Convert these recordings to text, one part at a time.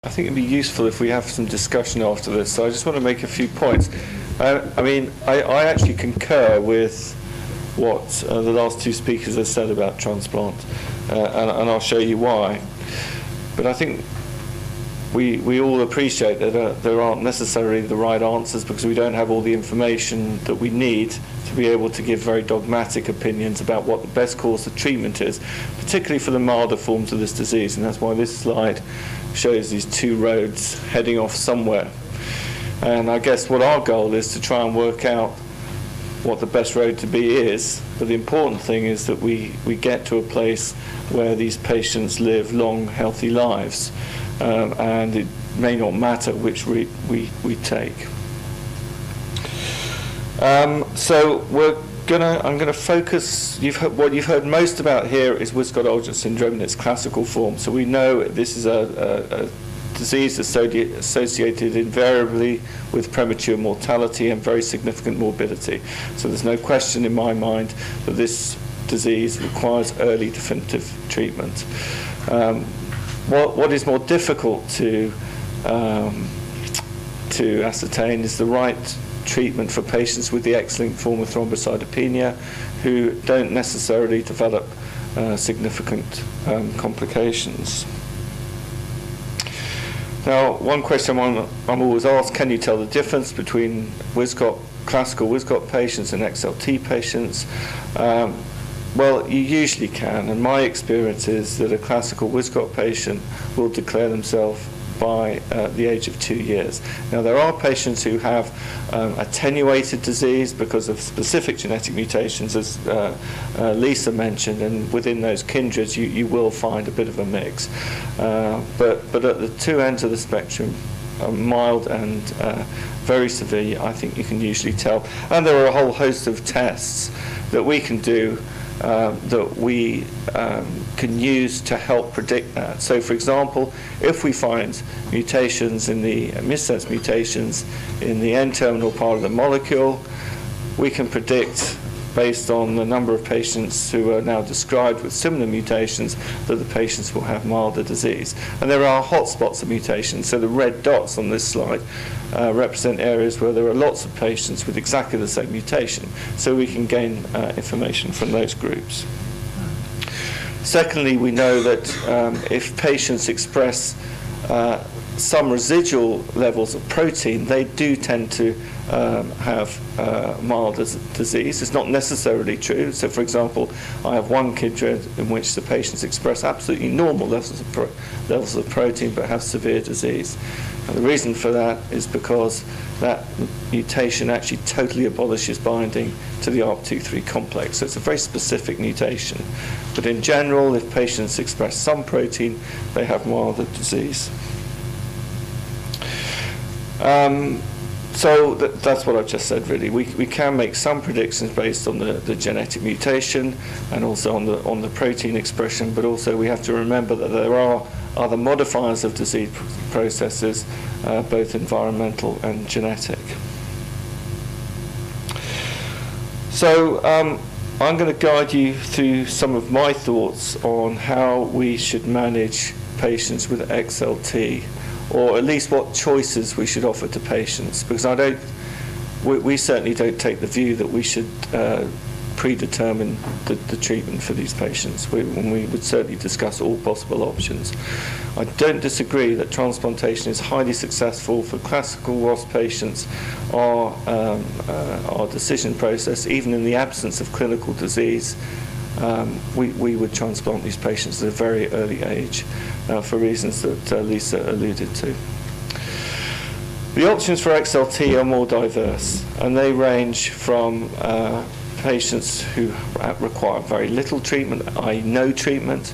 I think it'd be useful if we have some discussion after this. So I just want to make a few points. I mean, I actually concur with what the last two speakers have said about transplant, and I'll show you why. But I think we all appreciate that there aren't necessarily the right answers because we don't have all the information that we need to be able to give very dogmatic opinions about what the best course of treatment is, particularly for the milder forms of this disease. And that's why this slide shows these two roads heading off somewhere. And I guess what our goal is to try and work out what the best road to be is. But the important thing is that we get to a place where these patients live long, healtly lives. And it may not matter which route we take. So I'm going to focus. What you've heard most about here is Wiskott Aldrich Syndrome in its classical form. So we know this is a disease associated invariably with premature mortality and very significant morbidity. So there's no question in my mind that this disease requires early definitive treatment. What is more difficult to ascertain is the right treatment for patients with the X-linked form of thrombocytopenia who don't necessarily develop significant complications. Now, one question I'm always asked, can you tell the difference between classical Wiskott patients and XLT patients? Well, you usually can, and my experience is that a classical Wiskott patient will declare themselves by the age of 2 years. Now, there are patients who have attenuated disease because of specific genetic mutations, as Lisa mentioned, and within those kindreds you will find a bit of a mix. But at the two ends of the spectrum, mild and very severe, I think you can usually tell. And there are a whole host of tests that we can do that we can use to help predict that. So, for example, if we find mutations in the missense mutations in the N-terminal part of the molecule, we can predict, based on the number of patients who are now described with similar mutations, that the patients will have milder disease. And there are hotspots of mutations. So the red dots on this slide represent areas where there are lots of patients with exactly the same mutation. So we can gain information from those groups. Secondly, we know that if patients express some residual levels of protein, they do tend to have milder disease. It's not necessarily true. So, for example, I have one kindred in which the patients express absolutely normal levels of protein but have severe disease. And the reason for that is because that mutation actually totally abolishes binding to the ARP2/3 complex. So it's a very specific mutation. But in general, if patients express some protein, they have milder disease. So that's what I've just said, really. We can make some predictions based on the genetic mutation and also on the protein expression, but also we have to remember that there are other modifiers of disease processes, both environmental and genetic. So I'm going to guide you through some of my thoughts on how we should manage patients with XLT, or at least what choices we should offer to patients, because we certainly don't take the view that we should predetermine the treatment for these patients. We would certainly discuss all possible options. I don't disagree that transplantation is highly successful for classical WASP patients. Our decision process, even in the absence of clinical disease, we would transplant these patients at a very early age for reasons that Lisa alluded to. The options for XLT are more diverse, and they range from patients who require very little treatment, i.e. no treatment,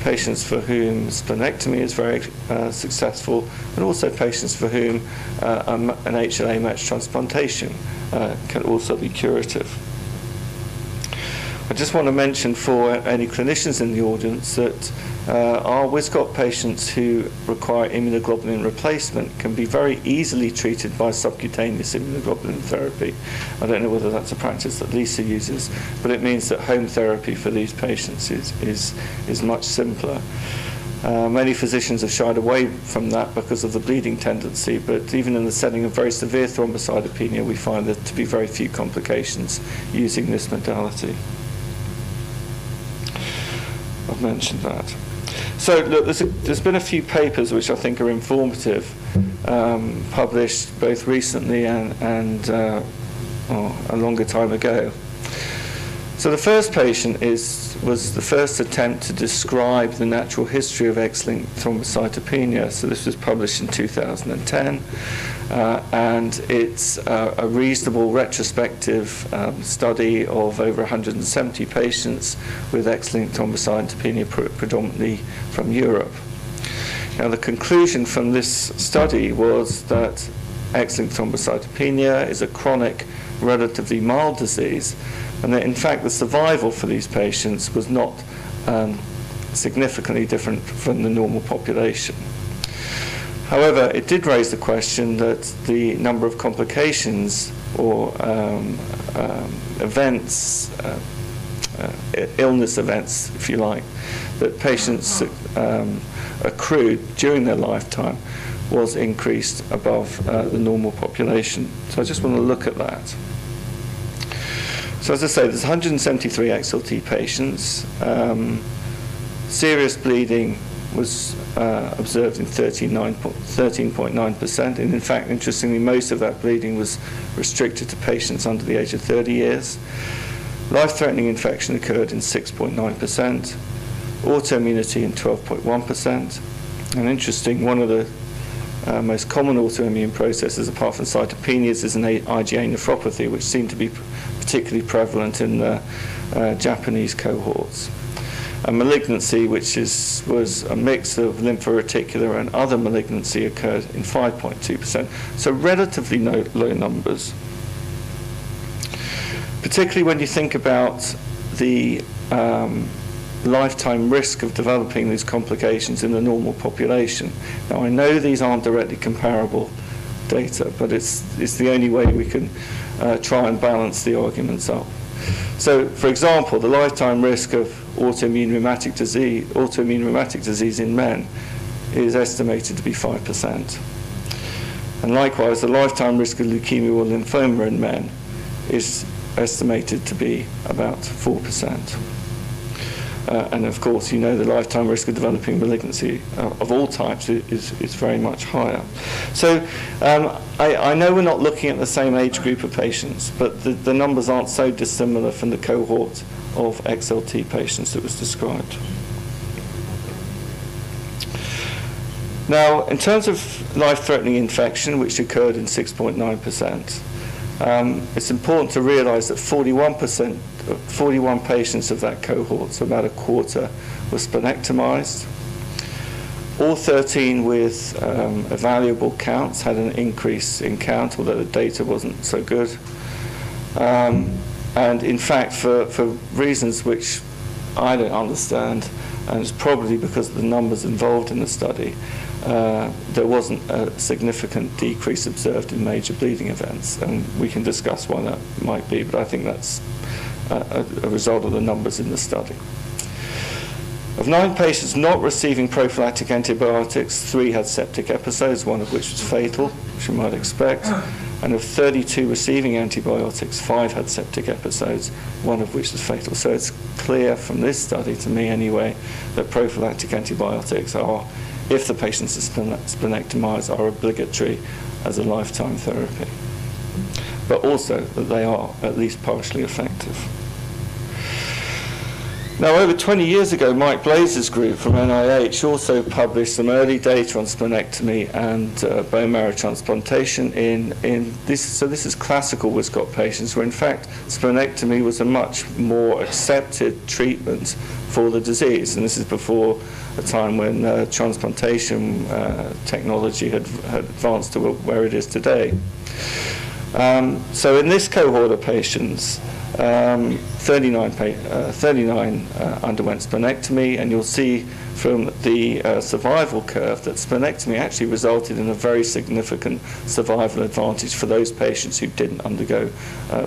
patients for whom splenectomy is very successful, and also patients for whom an HLA matched transplantation can also be curative. I just want to mention for any clinicians in the audience that our Wiskott patients who require immunoglobulin replacement can be very easily treated by subcutaneous immunoglobulin therapy. I don't know whether that's a practice that Lisa uses, but it means that home therapy for these patients is much simpler. Many physicians have shied away from that because of the bleeding tendency, but even in the setting of very severe thrombocytopenia, we find there to be very few complications using this modality. I've mentioned that. So look, there's been a few papers which I think are informative, published both recently and a longer time ago. So the first patient was the first attempt to describe the natural history of X-linked thrombocytopenia. So this was published in 2010, and it's a reasonable retrospective study of over 170 patients with X-linked thrombocytopenia, predominantly from Europe. Now the conclusion from this study was that X-linked thrombocytopenia is a chronic, relatively mild disease, and that in fact the survival for these patients was not significantly different from the normal population. However, it did raise the question that the number of complications or events, illness events, if you like, that patients accrued during their lifetime was increased above the normal population. So I just want to look at that. So as I say, there's 173 XLT patients. Serious bleeding was observed in 13.9%, and in fact, interestingly, most of that bleeding was restricted to patients under the age of 30 years. Life-threatening infection occurred in 6.9%, autoimmunity in 12.1%, and interesting, one of the most common autoimmune processes, apart from cytopenias, is an IgA nephropathy, which seemed to be particularly prevalent in the Japanese cohorts. A malignancy, which was a mix of lymphoreticular and other malignancy, occurred in 5.2%, so relatively low numbers. Particularly when you think about the lifetime risk of developing these complications in the normal population. Now, I know these aren't directly comparable data, but it's the only way we can try and balance the arguments up. So, for example, the lifetime risk of autoimmune rheumatic disease in men is estimated to be 5%. And likewise, the lifetime risk of leukemia or lymphoma in men is estimated to be about 4%. And of course, you know the lifetime risk of developing malignancy of all types is very much higher. So I know we're not looking at the same age group of patients, but the numbers aren't so dissimilar from the cohort of XLT patients that was described. Now, in terms of life-threatening infection, which occurred in 6.9%, it's important to realize that 41 patients of that cohort, so about a quarter, were splenectomized. All 13 with evaluable counts had an increase in count, although the data wasn't so good. And in fact, for reasons which I don't understand, and it's probably because of the numbers involved in the study, there wasn't a significant decrease observed in major bleeding events, and we can discuss why that might be, but I think that's a result of the numbers in the study. Of 9 patients not receiving prophylactic antibiotics, 3 had septic episodes, one of which was fatal, which you might expect, and of 32 receiving antibiotics, 5 had septic episodes, one of which was fatal. So it's clear from this study, to me anyway, that prophylactic antibiotics are, if the patients are splenectomized, are obligatory as a lifetime therapy, but also that they are at least partially effective. Now, over 20 years ago, Mike Blazer's group from NIH also published some early data on splenectomy and bone marrow transplantation in this. So this is classical Wiskott patients, where in fact splenectomy was a much more accepted treatment for the disease, and this is before a time when transplantation technology had advanced to where it is today. So in this cohort of patients, 39 underwent splenectomy, and you'll see from the survival curve that splenectomy actually resulted in a very significant survival advantage for those patients who didn't undergo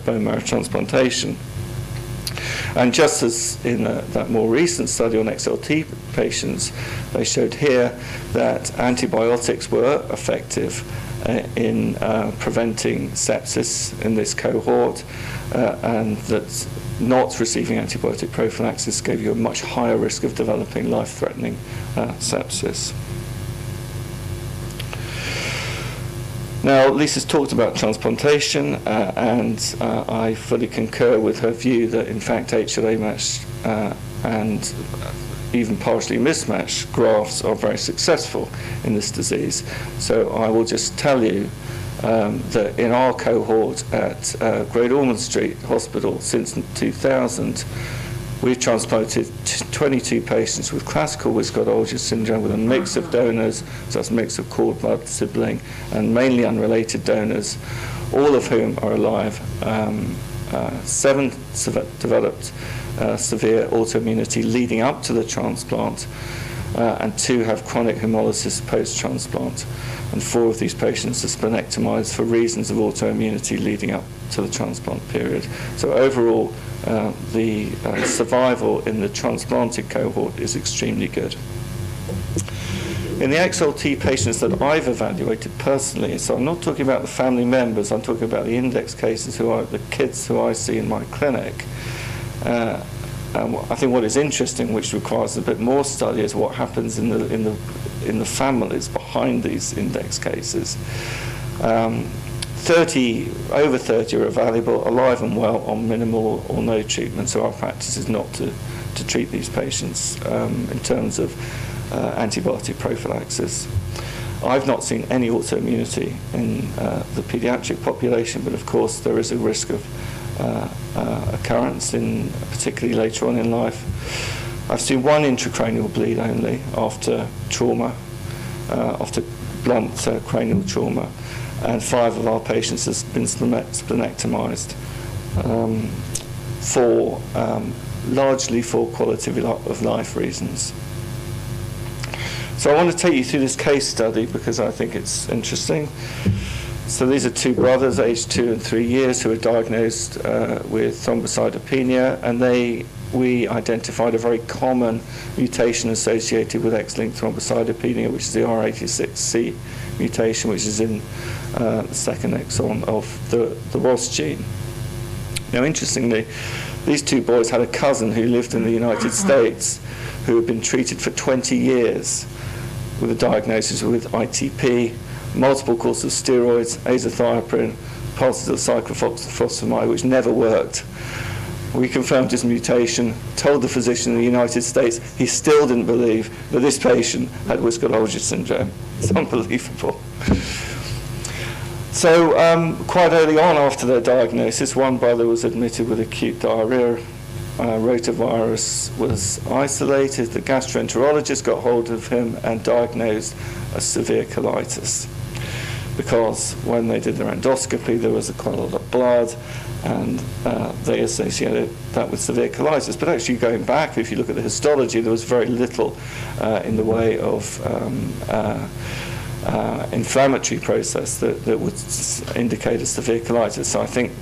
bone marrow transplantation. And just as in that more recent study on XLT patients, they showed here that antibiotics were effective in preventing sepsis in this cohort, and that not receiving antibiotic prophylaxis gave you a much higher risk of developing life-threatening sepsis. Now, Lisa's talked about transplantation, and I fully concur with her view that, in fact, HLA-matched and even partially mismatched grafts are very successful in this disease. So I will just tell you that in our cohort at Great Ormond Street Hospital since 2000, we've transplanted 22 patients with classical Wiskott Aldrich Syndrome with a mix of donors, so that's a mix of cord blood, sibling, and mainly unrelated donors, all of whom are alive. 7 developed severe autoimmunity leading up to the transplant, and 2 have chronic hemolysis post-transplant. And 4 of these patients are splenectomized for reasons of autoimmunity leading up to the transplant period. So overall, the survival in the transplanted cohort is extremely good. In the XLT patients that I've evaluated personally, so I'm not talking about the family members, I'm talking about the index cases who are the kids who I see in my clinic. I think what is interesting, which requires a bit more study, is what happens in the families behind these index cases. 30 are valuable, alive and well on minimal or no treatment, so our practice is not to treat these patients in terms of antibiotic prophylaxis. I've not seen any autoimmunity in the pediatric population, but of course there is a risk of occurrence, particularly later on in life. I've seen 1 intracranial bleed only after trauma, after blunt cranial trauma, and 5 of our patients have been splenectomized largely for quality of life reasons. So I want to take you through this case study because I think it's interesting. So these are 2 brothers, aged 2 and 3 years, who were diagnosed with thrombocytopenia, and we identified a very common mutation associated with X-linked thrombocytopenia, which is the R86C mutation, which is in the 2nd exon of the ROS gene. Now, interestingly, these 2 boys had a cousin who lived in the United States who had been treated for 20 years with a diagnosis with ITP, multiple courses of steroids, azathioprine, pulsatile cyclophosphamide, which never worked. We confirmed his mutation, told the physician in the United States. He still didn't believe that this patient had Wiskott Aldrich Syndrome. It's unbelievable. So quite early on after their diagnosis, 1 brother was admitted with acute diarrhea. Rotavirus was isolated. The gastroenterologist got hold of him and diagnosed a severe colitis, because when they did their endoscopy there was quite a lot of blood, and they associated that with severe colitis. But actually, going back, if you look at the histology, there was very little in the way of inflammatory process that would indicate a severe colitis. So I think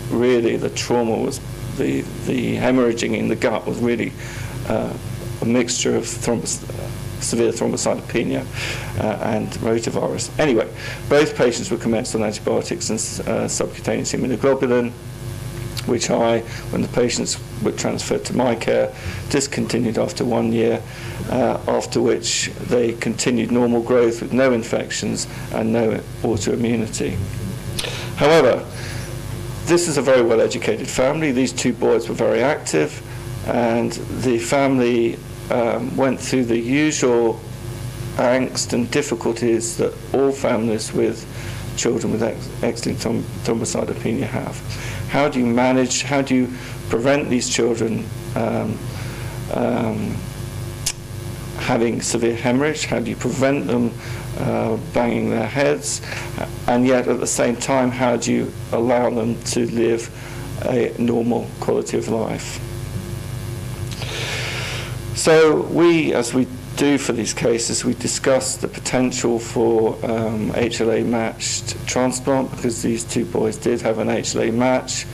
really the trauma was the hemorrhaging in the gut was really a mixture of severe thrombocytopenia and rotavirus. Anyway, both patients were commenced on antibiotics and subcutaneous immunoglobulin, which when the patients were transferred to my care, discontinued after 1 year, after which they continued normal growth with no infections and no autoimmunity. However, this is a very well-educated family. These 2 boys were very active, and the family went through the usual angst and difficulties that all families with children with X-linked thrombocytopenia have. How do you manage, how do you prevent these children having severe hemorrhage? How do you prevent them banging their heads? And yet at the same time, how do you allow them to live a normal quality of life? So as we do for these cases, we discuss the potential for HLA-matched transplant, because these 2 boys did have an HLA match.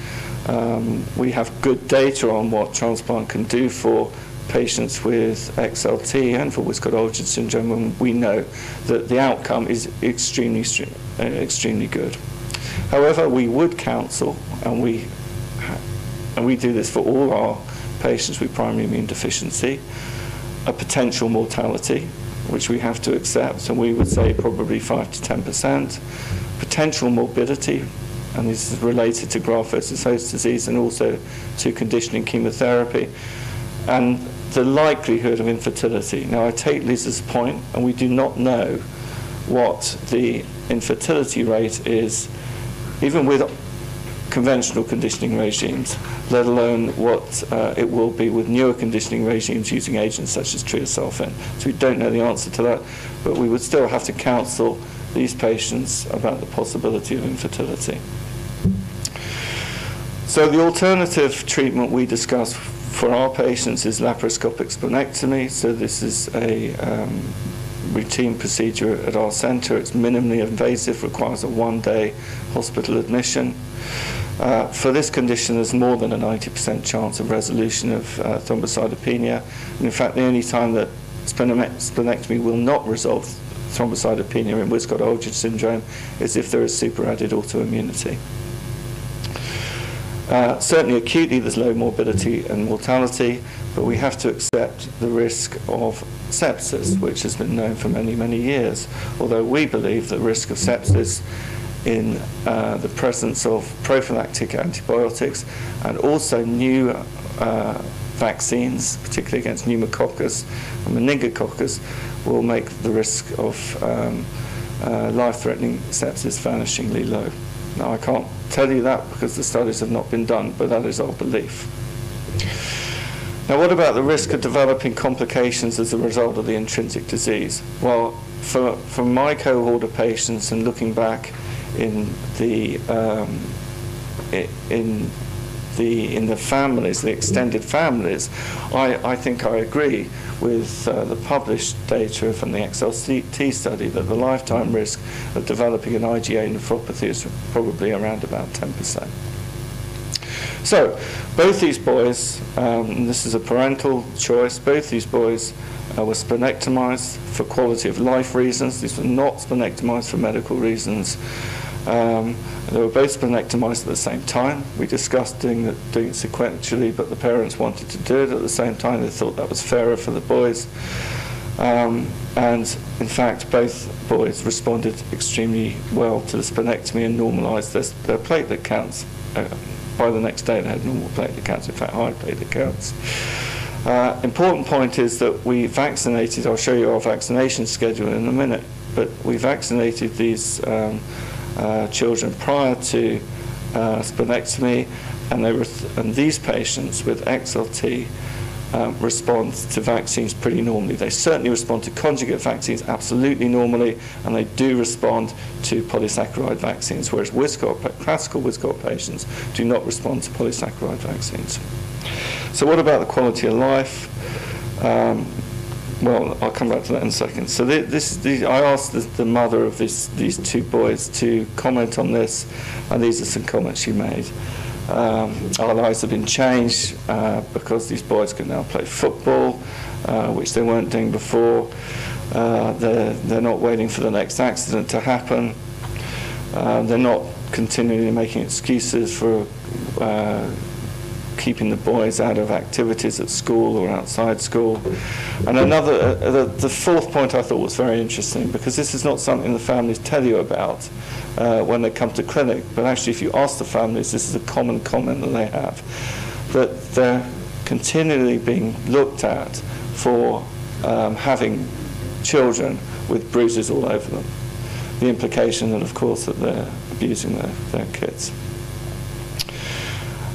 We have good data on what transplant can do for patients with XLT and for Wiskott Aldrich Syndrome, and we know that the outcome is extremely good. However, we would counsel, and we do this for all our patients with primary immune deficiency, a potential mortality, which we have to accept, and we would say probably 5 to 10%, potential morbidity, and this is related to graft versus host disease and also to conditioning chemotherapy, and the likelihood of infertility. Now, I take Liz's point, and we do not know what the infertility rate is, even with conventional conditioning regimes, let alone what it will be with newer conditioning regimes using agents such as treosulfan. So we don't know the answer to that, but we would still have to counsel these patients about the possibility of infertility. So the alternative treatment we discuss for our patients is laparoscopic splenectomy. So this is a routine procedure at our centre. It's minimally invasive, requires a one-day hospital admission. For this condition, there's more than a 90% chance of resolution of thrombocytopenia. And in fact, the only time that splenectomy will not resolve thrombocytopenia in Wiskott Aldrich syndrome is if there is superadded autoimmunity. Certainly acutely there's low morbidity and mortality, but we have to accept the risk of sepsis, which has been known for many, many years, although we believe the risk of sepsis in the presence of prophylactic antibiotics and also new vaccines, particularly against pneumococcus and meningococcus, will make the risk of life-threatening sepsis vanishingly low. Now, I can't tell you that because the studies have not been done, but that is our belief. Now, what about the risk of developing complications as a result of the intrinsic disease? Well, for my cohort of patients and looking back in the families, the extended families, I think I agree with the published data from the XLT study that the lifetime risk of developing an IgA nephropathy is probably around about 10%. So, both these boys, and this is a parental choice, both these boys were splenectomized for quality of life reasons. These were not splenectomized for medical reasons. They were both splenectomized at the same time. We discussed doing it sequentially, but the parents wanted to do it at the same time. They thought that was fairer for the boys. And in fact, both boys responded extremely well to the splenectomy and normalized their platelet counts. By the next day, they had normal platelet counts, in fact, high platelet counts. Important point is that we vaccinated, I'll show you our vaccination schedule in a minute, but we vaccinated these children prior to splenectomy, and these patients with XLT respond to vaccines pretty normally. They certainly respond to conjugate vaccines absolutely normally, and they do respond to polysaccharide vaccines, whereas classical Wiskott patients do not respond to polysaccharide vaccines. So what about the quality of life? Well, I'll come back to that in a second. So I asked the mother of these two boys to comment on this, and these are some comments she made. Our lives have been changed because these boys can now play football, which they weren't doing before. They're not waiting for the next accident to happen. They're not continually making excuses for keeping the boys out of activities at school or outside school. And the fourth point I thought was very interesting, because this is not something the families tell you about when they come to clinic, but actually if you ask the families, this is a common comment that they have, that they're continually being looked at for having children with bruises all over them. The implication that, of course, that they're abusing their kids.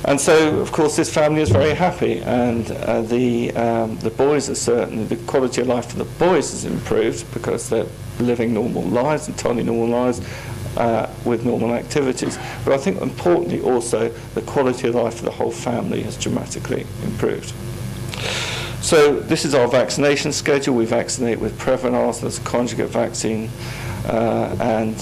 And so, of course, this family is very happy, and the boys are certainly, the quality of life for the boys has improved because they're living normal lives, entirely normal lives, with normal activities. But I think importantly also, the quality of life for the whole family has dramatically improved. So this is our vaccination schedule. We vaccinate with Prevnar, so that's a conjugate vaccine, and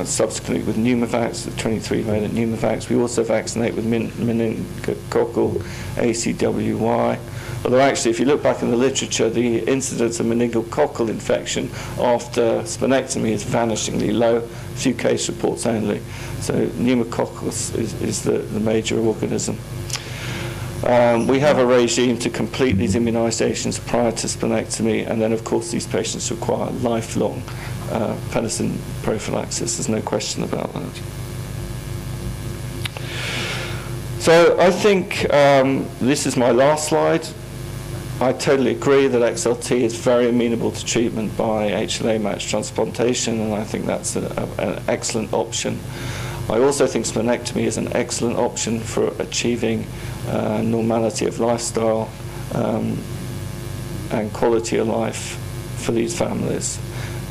subsequently with pneumavax, the 23-valent pneumavax. We also vaccinate with meningococcal ACWY. Although actually, if you look back in the literature, the incidence of meningococcal infection after splenectomy is vanishingly low, a few case reports only. So pneumococcus is the major organism. We have a regime to complete these immunizations prior to splenectomy, and then of course these patients require lifelong penicillin prophylaxis. There's no question about that. So I think this is my last slide. I totally agree that XLT is very amenable to treatment by HLA match transplantation, and I think that's an excellent option. I also think splenectomy is an excellent option for achieving normality of lifestyle and quality of life for these families.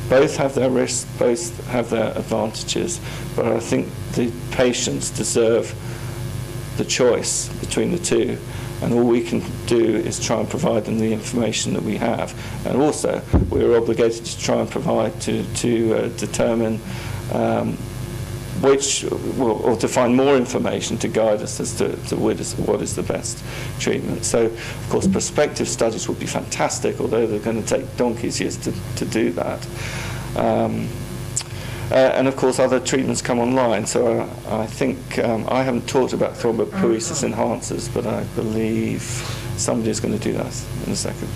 Both have their risks, both have their advantages, but I think the patients deserve the choice between the two, and all we can do is try and provide them the information that we have. And also, we're obligated to try and provide to determine or to find more information to guide us as to what is the best treatment. So, of course, prospective studies would be fantastic, although they're going to take donkey's years to do that. And of course, other treatments come online. So I think I haven't talked about thrombopoiesis enhancers, but I believe somebody's going to do that in a second.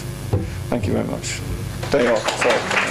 Thank you very much. Day off. Sorry.